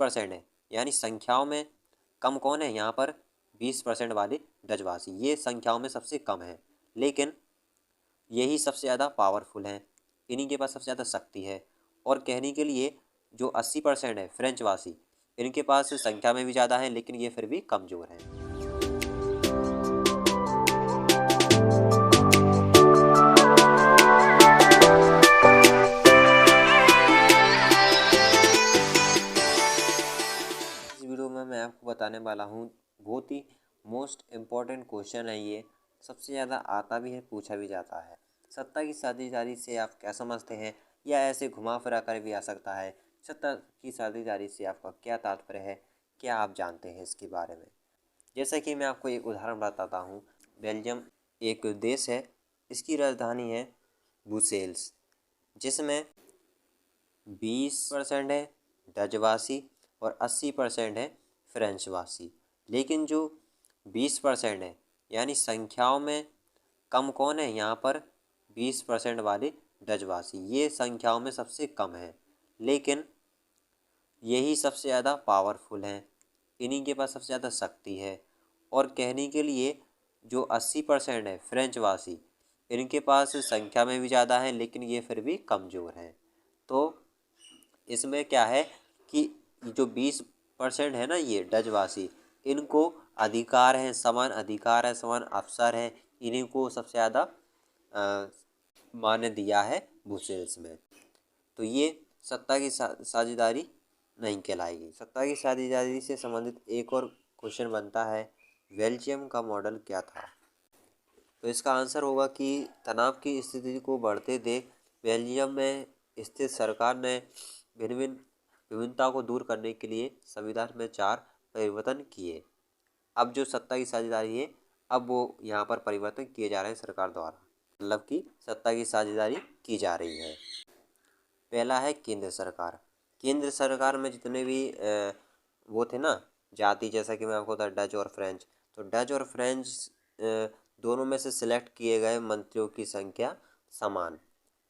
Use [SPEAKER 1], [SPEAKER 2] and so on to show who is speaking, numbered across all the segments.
[SPEAKER 1] 20% है, यानी संख्याओं में कम कौन है यहाँ पर? 20% वाले डचवासी, ये संख्याओं में सबसे कम है, लेकिन यही सबसे ज़्यादा पावरफुल हैं, इन्हीं के पास सबसे ज़्यादा शक्ति है। और कहने के लिए जो 80% है फ्रेंचवासी, इनके पास संख्या में भी ज़्यादा है, लेकिन ये फिर भी कमज़ोर हैं। इस वीडियो में मैं आपको बताने वाला हूँ, बहुत ही मोस्ट इम्पॉर्टेंट क्वेश्चन है ये, सबसे ज़्यादा आता भी है, पूछा भी जाता है। सत्ता की साझेदारी से आप क्या समझते हैं, या ऐसे घुमा फिरा कर भी आ सकता है। सत्ता की साझेदारी से आपका क्या तात्पर्य है, क्या आप जानते हैं इसके बारे में? जैसा कि मैं आपको एक उदाहरण बताता हूँ। बेल्जियम एक देश है, इसकी राजधानी है ब्रुसेल्स, जिसमें 20% है डचवासी और 80% है फ्रेंचवासी। लेकिन जो 20% है, यानी संख्याओं में कम कौन है यहाँ पर? 20% वाले डचवासी, ये संख्याओं में सबसे कम है, लेकिन यही सबसे ज़्यादा पावरफुल हैं, इन्हीं के पास सबसे ज़्यादा शक्ति है। और कहने के लिए जो 80% है फ्रेंचवासी, इनके पास संख्या में भी ज़्यादा है, लेकिन ये फिर भी कमज़ोर हैं। तो इसमें क्या है कि जो 20% है ना ये डचवासी, इनको अधिकार है, समान अधिकार है, समान अवसर है, इन्हीं को सबसे ज़्यादा मान्य दिया है ब्रुसेल्स में। तो ये सत्ता की साझेदारी नहीं कहलाएगी। सत्ता की साझेदारी से संबंधित एक और क्वेश्चन बनता है, बेल्जियम का मॉडल क्या था? तो इसका आंसर होगा कि तनाव की स्थिति को बढ़ते देख बेल्जियम में स्थित सरकार ने विभिन्नता को दूर करने के लिए संविधान में 4 परिवर्तन किए। अब जो सत्ता की साझेदारी है, अब वो यहाँ पर परिवर्तन किए जा रहे हैं सरकार द्वारा, मतलब कि सत्ता की साझेदारी की जा रही है। पहला है केंद्र सरकार। केंद्र सरकार में जितने भी वो थे ना जाति, जैसा कि मैं आपको बता डच और फ्रेंच, तो डच और फ्रेंच दोनों में से सिलेक्ट किए गए मंत्रियों की संख्या समान,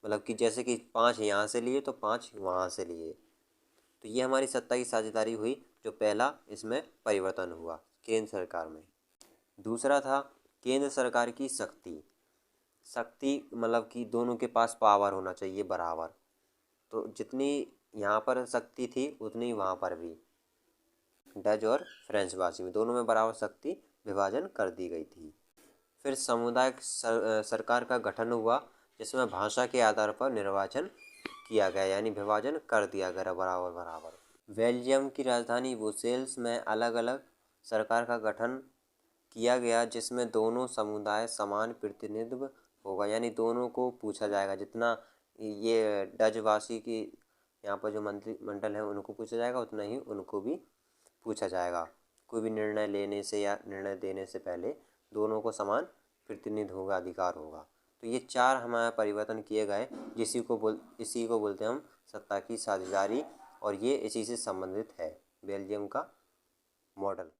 [SPEAKER 1] मतलब कि जैसे कि 5 यहाँ से लिए तो 5 वहाँ से लिए। तो ये हमारी सत्ता की साझेदारी हुई, जो पहला इसमें परिवर्तन हुआ केंद्र सरकार में। दूसरा था केंद्र सरकार की शक्ति। शक्ति मतलब कि दोनों के पास पावर होना चाहिए बराबर, तो जितनी यहाँ पर शक्ति थी उतनी वहाँ पर भी डच और फ्रेंचवासी में दोनों में बराबर शक्ति विभाजन कर दी गई थी। फिर सामुदायिक सरकार का गठन हुआ, जिसमें भाषा के आधार पर निर्वाचन किया गया, यानी विभाजन कर दिया गया बराबर बराबर। बेल्जियम की राजधानी ब्रुसेल्स में अलग अलग सरकार का गठन किया गया, जिसमें दोनों समुदाय समान प्रतिनिधित्व होगा, यानी दोनों को पूछा जाएगा। जितना ये डचवासी की यहाँ पर जो मंत्रिमंडल है उनको पूछा जाएगा, उतना ही उनको भी पूछा जाएगा। कोई भी निर्णय लेने से या निर्णय देने से पहले दोनों को समान प्रतिनिधित्व होगा, अधिकार होगा। तो ये 4 हमारे परिवर्तन किए गए, इसी को बोलते हैं हम सत्ता की साझेदारी, और ये इसी से संबंधित है बेल्जियम का मॉडल।